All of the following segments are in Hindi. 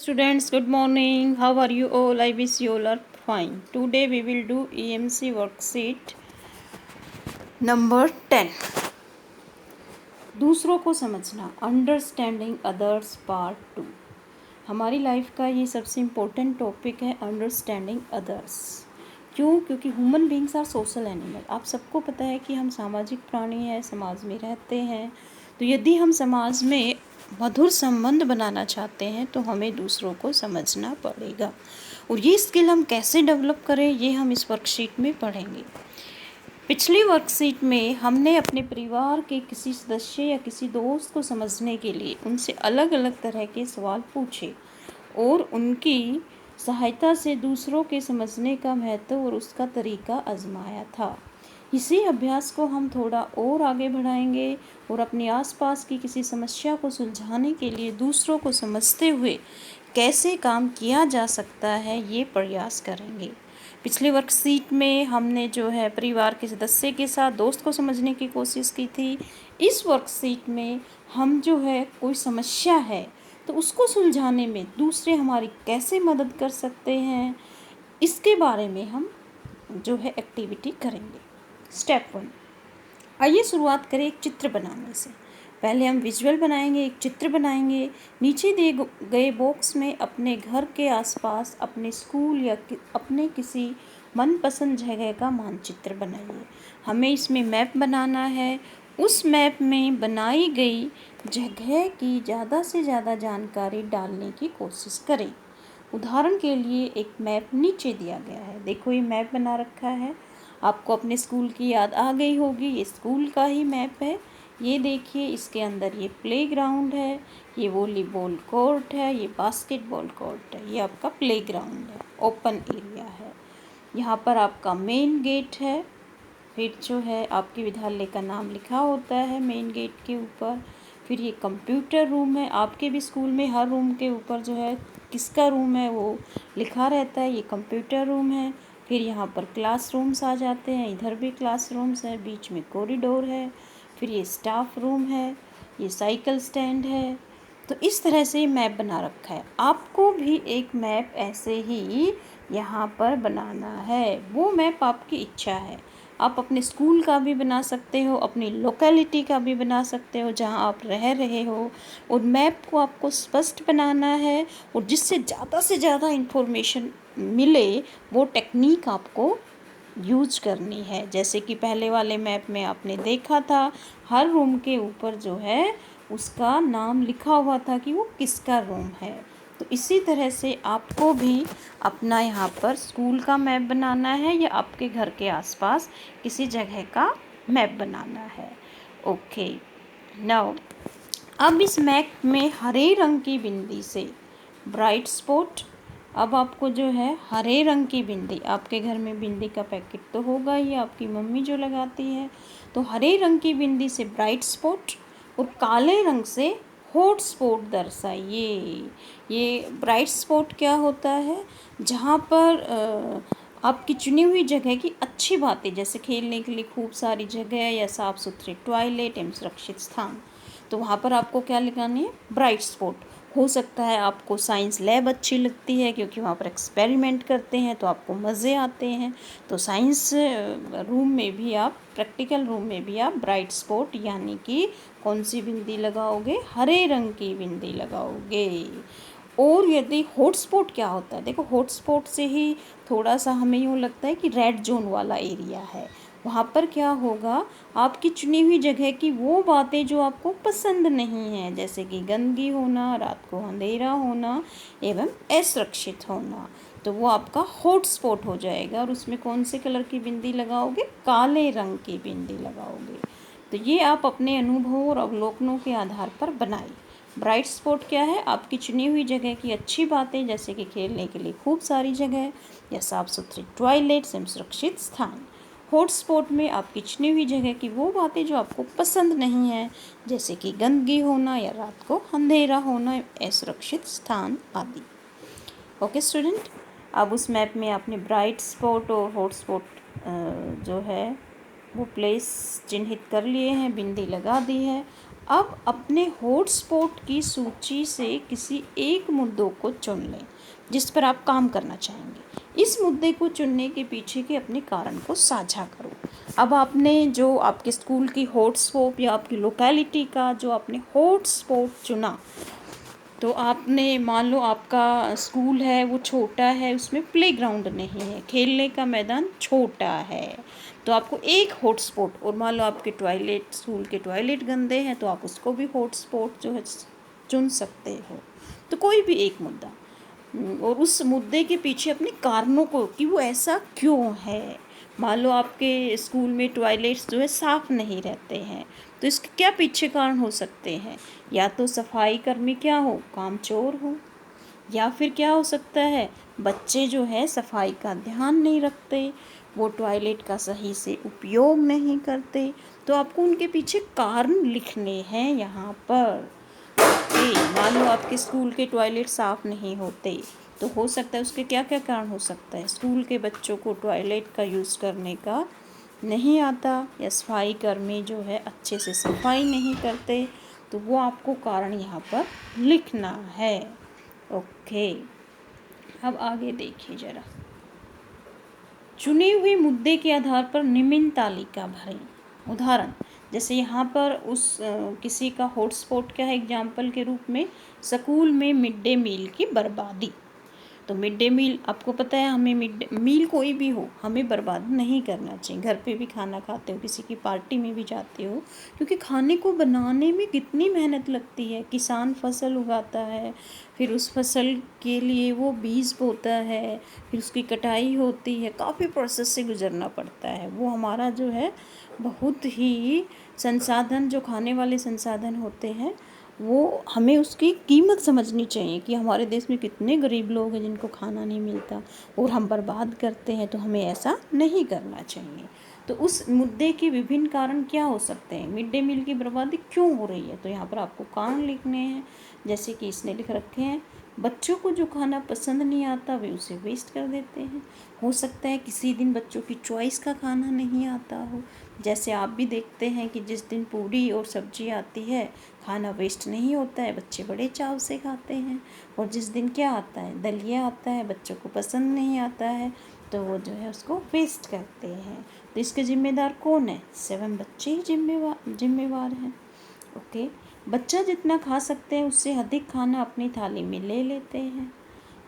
Students, good morning. How are you all? I wish you all are fine. Today we will do EMC worksheet number 10. दूसरों को समझना, अंडरस्टैंडिंग अदर्स पार्ट 2. हमारी लाइफ का ये सबसे इम्पोर्टेंट टॉपिक है, अंडरस्टैंडिंग अदर्स. क्यों? क्योंकि human beings are social animal. आप सबको पता है कि हम सामाजिक प्राणी हैं, समाज में रहते हैं. तो यदि हम समाज में मधुर संबंध बनाना चाहते हैं तो हमें दूसरों को समझना पड़ेगा. और ये स्किल हम कैसे डेवलप करें, ये हम इस वर्कशीट में पढ़ेंगे. पिछली वर्कशीट में हमने अपने परिवार के किसी सदस्य या किसी दोस्त को समझने के लिए उनसे अलग अलग तरह के सवाल पूछे और उनकी सहायता से दूसरों के समझने का महत्व और उसका तरीका आजमाया था. इसी अभ्यास को हम थोड़ा और आगे बढ़ाएंगे और अपने आसपास की किसी समस्या को सुलझाने के लिए दूसरों को समझते हुए कैसे काम किया जा सकता है, ये प्रयास करेंगे. पिछली वर्कशीट में हमने जो है परिवार के सदस्य के साथ दोस्त को समझने की कोशिश की थी. इस वर्कशीट में हम जो है कोई समस्या है तो उसको सुलझाने में दूसरे हमारी कैसे मदद कर सकते हैं, इसके बारे में हम जो है एक्टिविटी करेंगे. स्टेप 1. आइए शुरुआत करें एक चित्र बनाने से. पहले हम विजुअल बनाएंगे, एक चित्र बनाएंगे. नीचे दिए गए बॉक्स में अपने घर के आसपास, अपने स्कूल या अपने किसी मनपसंद जगह का मानचित्र बनाइए. हमें इसमें मैप बनाना है. उस मैप में बनाई गई जगह की ज़्यादा से ज़्यादा जानकारी डालने की कोशिश करें. उदाहरण के लिए एक मैप नीचे दिया गया है. देखो, ये मैप बना रखा है. आपको अपने स्कूल की याद आ गई होगी. ये स्कूल का ही मैप है. ये देखिए, इसके अंदर ये प्लेग्राउंड है, ये वॉलीबॉल कोर्ट है, ये बास्केटबॉल कोर्ट है. ये आपका प्लेग्राउंड है, ओपन एरिया है. यहाँ पर आपका मेन गेट है. फिर जो है आपके विद्यालय का नाम लिखा होता है मेन गेट के ऊपर. फिर ये कंप्यूटर रूम है. आपके भी स्कूल में हर रूम के ऊपर जो है किसका रूम है वो लिखा रहता है. ये कंप्यूटर रूम है. फिर यहाँ पर क्लासरूम्स आ जाते हैं. इधर भी क्लासरूम्स है, बीच में कॉरिडोर है. फिर ये स्टाफ रूम है, ये साइकिल स्टैंड है. तो इस तरह से मैप बना रखा है. आपको भी एक मैप ऐसे ही यहाँ पर बनाना है. वो मैप आपकी इच्छा है. आप अपने स्कूल का भी बना सकते हो, अपनी लोकेलिटी का भी बना सकते हो जहाँ आप रह रहे हो. और मैप को आपको स्पष्ट बनाना है और जिससे ज़्यादा से ज़्यादा इन्फॉर्मेशन मिले वो टेक्निक आपको यूज करनी है. जैसे कि पहले वाले मैप में आपने देखा था, हर रूम के ऊपर जो है उसका नाम लिखा हुआ था कि वो किसका रूम है. तो इसी तरह से आपको भी अपना यहाँ पर स्कूल का मैप बनाना है या आपके घर के आसपास किसी जगह का मैप बनाना है. ओके, नाउ अब इस मैप में हरे रंग की बिंदी से ब्राइट स्पॉट. अब आपको जो है हरे रंग की बिंदी, आपके घर में बिंदी का पैकेट तो होगा ही, आपकी मम्मी जो लगाती है. तो हरे रंग की बिंदी से ब्राइट स्पॉट और काले रंग से हॉट स्पॉट दर्शाइए. ये ब्राइट स्पॉट क्या होता है? जहाँ पर आपकी चुनी हुई जगह की अच्छी बातें, जैसे खेलने के लिए खूब सारी जगह या साफ़ सुथरे टॉयलेट एवं सुरक्षित स्थान, तो वहाँ पर आपको क्या लगानी है? Bright spot. हो सकता है आपको साइंस लैब अच्छी लगती है क्योंकि वहाँ पर एक्सपेरिमेंट करते हैं तो आपको मज़े आते हैं. तो साइंस रूम में भी आप, प्रैक्टिकल रूम में भी आप ब्राइट स्पॉट यानी कि कौन सी बिंदी लगाओगे? हरे रंग की बिंदी लगाओगे. और यदि हॉटस्पॉट क्या होता है? देखो, हॉटस्पॉट से ही थोड़ा सा हमें यूँ लगता है कि रेड जोन वाला एरिया है. वहाँ पर क्या होगा? आपकी चुनी हुई जगह की वो बातें जो आपको पसंद नहीं हैं, जैसे कि गंदगी होना, रात को अंधेरा होना एवं असुरक्षित होना, तो वो आपका हॉट स्पॉट हो जाएगा. और उसमें कौन से कलर की बिंदी लगाओगे? काले रंग की बिंदी लगाओगे. तो ये आप अपने अनुभवों और अवलोकनों के आधार पर बनाइए. ब्राइट स्पॉट क्या है? आपकी चुनी हुई जगह की अच्छी बातें, जैसे कि खेलने के लिए खूब सारी जगह या साफ़ सुथरे टॉयलेट्स एवं सुरक्षित स्थान. हॉट स्पॉट में आपकी चुनी हुई जगह की वो बातें जो आपको पसंद नहीं हैं, जैसे कि गंदगी होना या रात को अंधेरा होना, असुरक्षित स्थान आदि. ओके स्टूडेंट, अब उस मैप में आपने ब्राइट स्पॉट और हॉट स्पॉट जो है वो प्लेस चिन्हित कर लिए हैं, बिंदी लगा दी है. अब अपने हॉटस्पॉट की सूची से किसी एक मुद्दों को चुन लें जिस पर आप काम करना चाहेंगे। इस मुद्दे को चुनने के पीछे के अपने कारण को साझा करो। अब आपने जो आपके स्कूल की हॉटस्पॉट या आपकी लोकेलिटी का जो आपने हॉटस्पॉट चुना, तो आपने मान लो आपका स्कूल है वो छोटा है, उसमें प्लेग्राउंड नहीं है, खेलने का मैदान छोटा है, तो आपको एक हॉटस्पॉट, और मान लो आपके टॉयलेट, स्कूल के टॉयलेट गंदे हैं तो आप उसको भी हॉटस्पॉट जो है चुन सकते हो। तो कोई भी एक मुद्दा, और उस मुद्दे के पीछे अपने कारणों को कि वो ऐसा क्यों है। मान लो आपके स्कूल में टॉयलेट्स जो है साफ़ नहीं रहते हैं, तो इसके क्या पीछे कारण हो सकते हैं। या तो सफाई कर्मी क्या हो, कामचोर हो, या फिर क्या हो सकता है, बच्चे जो है सफाई का ध्यान नहीं रखते, वो टॉयलेट का सही से उपयोग नहीं करते। तो आपको उनके पीछे कारण लिखने हैं यहाँ पर। मान लो आपके स्कूल के टॉयलेट साफ़ नहीं होते, तो हो सकता है उसके क्या क्या कारण हो सकता है। स्कूल के बच्चों को टॉयलेट का यूज़ करने का नहीं आता, या सफाई कर्मी जो है अच्छे से सफाई नहीं करते, तो वो आपको कारण यहाँ पर लिखना है। ओके, अब आगे देखिए ज़रा। चुने हुए मुद्दे के आधार पर निम्न तालिका भरें। उदाहरण, जैसे यहाँ पर किसी का हॉटस्पॉट क्या है, एग्जाम्पल के रूप में स्कूल में मिड डे मील की बर्बादी। तो मिड डे मील, आपको पता है हमें मिड डे मील कोई भी हो हमें बर्बाद नहीं करना चाहिए। घर पे भी खाना खाते हो, किसी की पार्टी में भी जाते हो, क्योंकि खाने को बनाने में कितनी मेहनत लगती है। किसान फसल उगाता है, फिर उस फसल के लिए वो बीज बोता है, फिर उसकी कटाई होती है, काफ़ी प्रोसेस से गुजरना पड़ता है। वो हमारा जो है बहुत ही संसाधन, जो खाने वाले संसाधन होते हैं, वो हमें उसकी कीमत समझनी चाहिए कि हमारे देश में कितने गरीब लोग हैं जिनको खाना नहीं मिलता और हम बर्बाद करते हैं। तो हमें ऐसा नहीं करना चाहिए। तो उस मुद्दे के विभिन्न कारण क्या हो सकते हैं, मिड डे मील की बर्बादी क्यों हो रही है, तो यहाँ पर आपको कारण लिखने हैं। जैसे कि इसने लिख रखे हैं, बच्चों को जो खाना पसंद नहीं आता वे उसे वेस्ट कर देते हैं। हो सकता है किसी दिन बच्चों की चॉइस का खाना नहीं आता हो। जैसे आप भी देखते हैं कि जिस दिन पूड़ी और सब्जी आती है, खाना वेस्ट नहीं होता है, बच्चे बड़े चाव से खाते हैं। और जिस दिन क्या आता है, दलिया आता है, बच्चों को पसंद नहीं आता है, तो वो जो है उसको वेस्ट करते हैं। तो इसके जिम्मेदार कौन है, स्वयं बच्चे ही जिम्मेवार हैं। ओके, बच्चा जितना खा सकते हैं उससे अधिक खाना अपनी थाली में ले लेते हैं।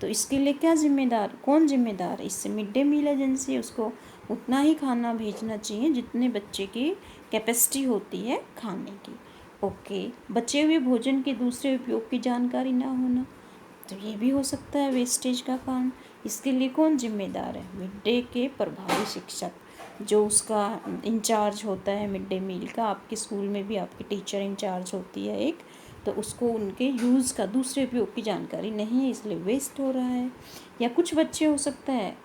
तो इसके लिए क्या जिम्मेदार, कौन जिम्मेदार है, इससे मिड डे मील एजेंसी उसको उतना ही खाना भेजना चाहिए जितने बच्चे की कैपेसिटी होती है खाने की। ओके, बचे हुए भोजन के दूसरे उपयोग की जानकारी ना होना, तो ये भी हो सकता है वेस्टेज का कारण। इसके लिए कौन जिम्मेदार है, मिड डे के प्रभारी शिक्षक, जो उसका इंचार्ज होता है मिड डे मील का। आपके स्कूल में भी आपकी टीचर इंचार्ज होती है एक, तो उसको उनके यूज़ का, दूसरे उपयोग की जानकारी नहीं है, इसलिए वेस्ट हो रहा है। या कुछ बच्चे हो सकता है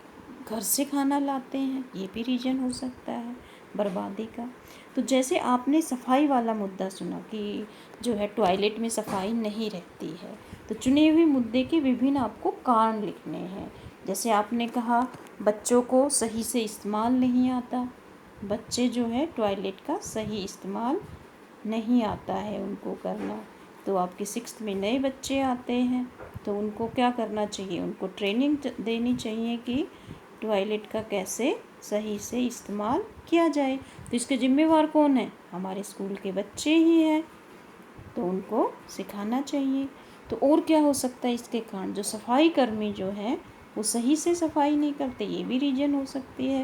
घर से खाना लाते हैं, ये भी रीज़न हो सकता है बर्बादी का। तो जैसे आपने सफाई वाला मुद्दा सुना कि जो है टॉयलेट में सफाई नहीं रहती है, तो चुने हुए मुद्दे के विभिन्न आपको कारण लिखने हैं। जैसे आपने कहा बच्चों को सही से इस्तेमाल नहीं आता, बच्चे जो है टॉयलेट का सही इस्तेमाल नहीं आता है उनको करना। तो आपके 6th में नए बच्चे आते हैं, तो उनको क्या करना चाहिए, उनको ट्रेनिंग देनी चाहिए कि टॉयलेट का कैसे सही से इस्तेमाल किया जाए। तो इसके जिम्मेवार कौन है, हमारे स्कूल के बच्चे ही हैं, तो उनको सिखाना चाहिए। तो और क्या हो सकता है इसके कारण, जो सफाई कर्मी जो है वो सही से सफाई नहीं करते, ये भी रीजन हो सकती है।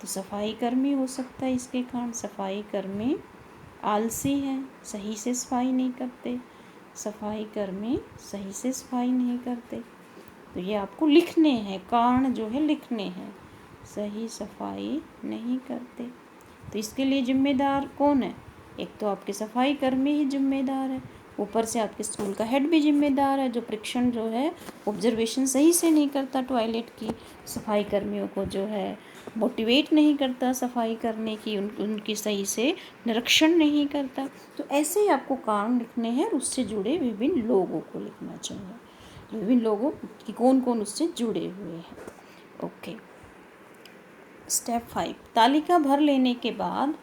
तो सफाई कर्मी हो सकता है इसके कारण, सफाई कर्मी आलसी हैं, सही से सफाई नहीं करते, सफाई कर्मी सही से सफाई नहीं करते। तो ये आपको लिखने हैं, कारण जो है लिखने हैं, सही सफाई नहीं करते। तो इसके लिए जिम्मेदार कौन है, एक तो आपके सफाई कर्मी ही जिम्मेदार है, ऊपर से आपके स्कूल का हेड भी जिम्मेदार है, जो परीक्षण जो है ऑब्जर्वेशन सही से नहीं करता टॉयलेट की, सफाई कर्मियों को जो है मोटिवेट नहीं करता सफाई करने की, उनकी सही से निरीक्षण नहीं करता। तो ऐसे ही आपको कारण लिखने हैं, उससे जुड़े विभिन्न लोगों को लिखना चाहिए, विभिन्न लोगों की कौन कौन उससे जुड़े हुए हैं। ओके, स्टेप 5, तालिका भर लेने के बाद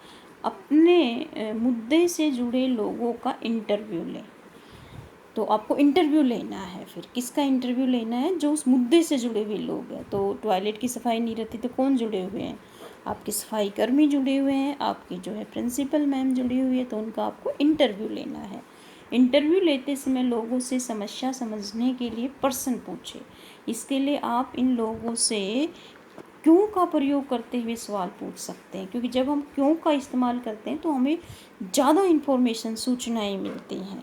अपने मुद्दे से जुड़े लोगों का इंटरव्यू लें। तो आपको इंटरव्यू लेना है, फिर किसका इंटरव्यू लेना है? जो उस मुद्दे से जुड़े हुए लोग हैं। तो टॉयलेट की सफाई नहीं रहती तो कौन जुड़े हुए हैं? आपके सफाई कर्मी जुड़े हुए हैं, आपकी जो है प्रिंसिपल मैम जुड़ी हुई है, तो उनका आपको इंटरव्यू लेना है। इंटरव्यू लेते समय लोगों से समस्या समझने के लिए प्रश्न पूछे। इसके लिए आप इन लोगों से क्यों का प्रयोग करते हुए सवाल पूछ सकते हैं, क्योंकि जब हम क्यों का इस्तेमाल करते हैं तो हमें ज़्यादा इन्फॉर्मेशन, सूचनाएं मिलती हैं।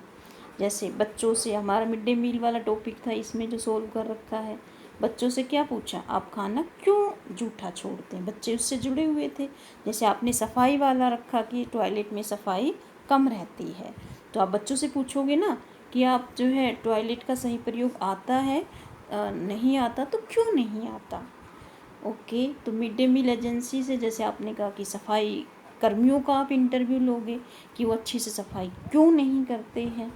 जैसे बच्चों से, हमारा मिड डे मील वाला टॉपिक था, इसमें जो सोल्व कर रखा है, बच्चों से क्या पूछा? आप खाना क्यों जूठा छोड़ते हैं? बच्चे उससे जुड़े हुए थे। जैसे आपने सफाई वाला रखा कि टॉयलेट में सफाई कम रहती है, तो आप बच्चों से पूछोगे ना कि आप जो है टॉयलेट का सही प्रयोग आता है, नहीं आता तो क्यों नहीं आता। ओके, तो मिड डे मील एजेंसी से जैसे आपने कहा कि सफाई कर्मियों का आप इंटरव्यू लोगे कि वो अच्छी से सफाई क्यों नहीं करते हैं।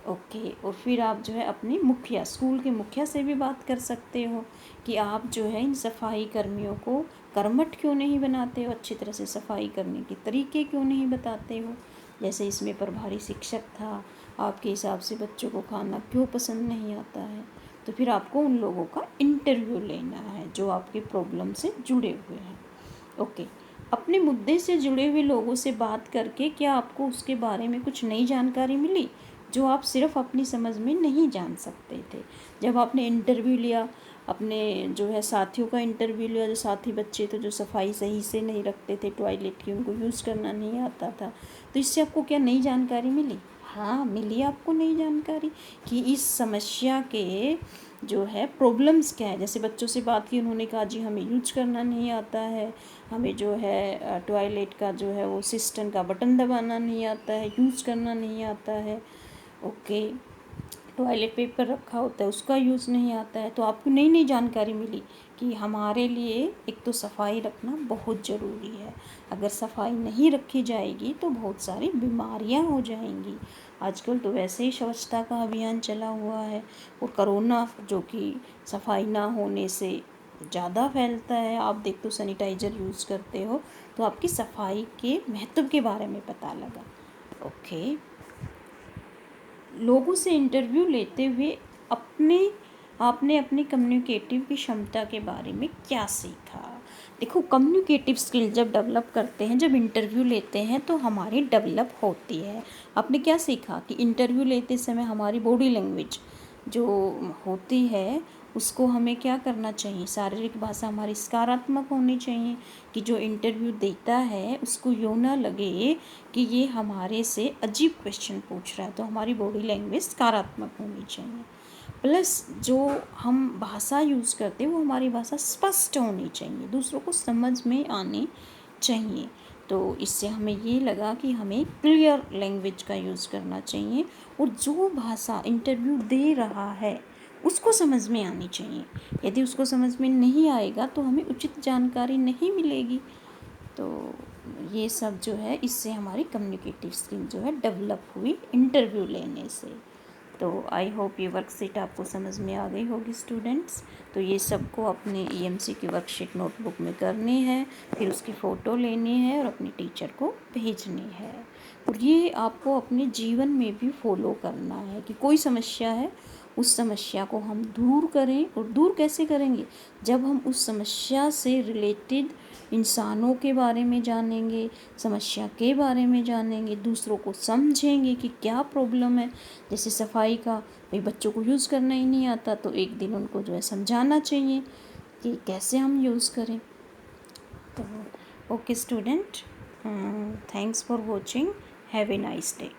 ओके, और फिर आप जो है अपने मुखिया, स्कूल के मुखिया से भी बात कर सकते हो कि आप जो है इन सफाई कर्मियों को कर्मठ क्यों नहीं बनाते हो, अच्छी तरह से सफाई करने के तरीके क्यों नहीं बताते हो। जैसे इसमें प्रभारी शिक्षक था, आपके हिसाब से बच्चों को खाना क्यों पसंद नहीं आता है। तो फिर आपको उन लोगों का इंटरव्यू लेना है जो आपके प्रॉब्लम से जुड़े हुए हैं। ओके, अपने मुद्दे से जुड़े हुए लोगों से बात करके क्या आपको उसके बारे में कुछ नई जानकारी मिली जो आप सिर्फ अपनी समझ में नहीं जान सकते थे। जब आपने इंटरव्यू लिया, अपने जो है साथियों का इंटरव्यू लिया, जो साथी बच्चे थे जो सफाई सही से नहीं रखते थे टॉयलेट की, उनको यूज़ करना नहीं आता था, तो इससे आपको क्या नई जानकारी मिली? हाँ, मिली आपको नई जानकारी कि इस समस्या के जो है प्रॉब्लम्स क्या है। जैसे बच्चों से बात की, उन्होंने कहा जी हमें यूज करना नहीं आता है, हमें जो है टॉयलेट का जो है वो सिस्टम का बटन दबाना नहीं आता है, यूज़ करना नहीं आता है। ओके, टॉयलेट पेपर रखा होता है उसका यूज़ नहीं आता है। तो आपको नई नई जानकारी मिली कि हमारे लिए एक तो सफाई रखना बहुत ज़रूरी है। अगर सफाई नहीं रखी जाएगी तो बहुत सारी बीमारियां हो जाएंगी। आजकल तो वैसे ही स्वच्छता का अभियान चला हुआ है, और कोरोना जो कि सफाई ना होने से ज़्यादा फैलता है। आप देख तो सैनिटाइज़र यूज़ करते हो, तो आपकी सफाई के महत्व के बारे में पता लगा। ओके, लोगों से इंटरव्यू लेते हुए आपने अपनी कम्युनिकेटिव की क्षमता के बारे में क्या सीखा। देखो, कम्युनिकेटिव स्किल जब डेवलप करते हैं, जब इंटरव्यू लेते हैं तो हमारी डेवलप होती है। आपने क्या सीखा कि इंटरव्यू लेते समय हमारी बॉडी लैंग्वेज जो होती है उसको हमें क्या करना चाहिए, शारीरिक भाषा हमारी सकारात्मक होनी चाहिए कि जो इंटरव्यू देता है उसको यूँ ना लगे कि ये हमारे से अजीब क्वेश्चन पूछ रहा है, तो हमारी बॉडी लैंग्वेज सकारात्मक होनी चाहिए। प्लस जो हम भाषा यूज़ करते हैं वो हमारी भाषा स्पष्ट होनी चाहिए, दूसरों को समझ में आनी चाहिए। तो इससे हमें ये लगा कि हमें क्लियर लैंग्वेज का यूज़ करना चाहिए, और जो भाषा इंटरव्यू दे रहा है उसको समझ में आनी चाहिए। यदि उसको समझ में नहीं आएगा तो हमें उचित जानकारी नहीं मिलेगी। तो ये सब जो है इससे हमारी कम्युनिकेटिव स्किल जो है डेवलप हुई इंटरव्यू लेने से। तो आई होप ये वर्कशीट आपको समझ में आ गई होगी स्टूडेंट्स। तो ये सबको अपने ईएमसी की वर्कशीट नोटबुक में करनी है, फिर उसकी फ़ोटो लेनी है और अपनी टीचर को भेजनी है। और ये आपको अपने जीवन में भी फॉलो करना है कि कोई समस्या है, उस समस्या को हम दूर करें। और दूर कैसे करेंगे? जब हम उस समस्या से रिलेटेड इंसानों के बारे में जानेंगे, समस्या के बारे में जानेंगे, दूसरों को समझेंगे कि क्या प्रॉब्लम है। जैसे सफाई का, भाई बच्चों को यूज़ करना ही नहीं आता तो एक दिन उनको जो है समझाना चाहिए कि कैसे हम यूज़ करें। तो okay student, thanks for watching, have a nice day.